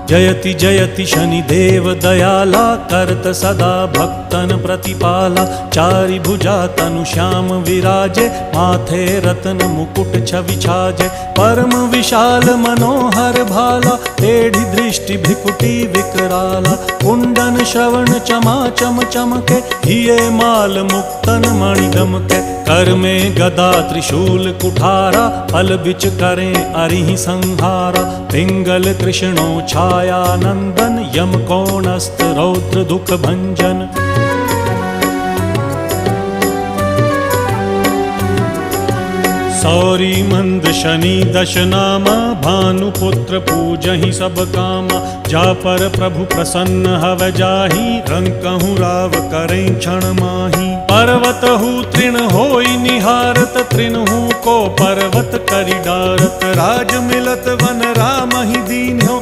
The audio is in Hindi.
जयति जयति शनिदेव दयाला करत सदा भक्तन प्रतिपाला। चारि भुजा तनु श्याम विराजे माथे रत्न मुकुट छवि छाजे। परम विशाल मनोहर भाला टेढ़ी दृष्टि भ्रिकुटी विकराला। कुंडन श्रवण चमा चम चमके हिये माल मुक्तन मणि दमके। कर में गदा त्रिशूल कुठारा फल बिच करें अरिहि संहारा। पिंगल कृष्णो छाया नंदन यम कोणस्थ रौद्र दुख भंजन। सौरी मंद शनि दश नामा भानुपुत्र पूजहि सब कामा। जा पर प्रभु प्रसन्न हव जाहि रंकहु राव करें क्षण माही। पर्वत हु तृण होई निहारत तृणहु को पर्वत करि डारत। राज मिलत वन राम ही दीन्हो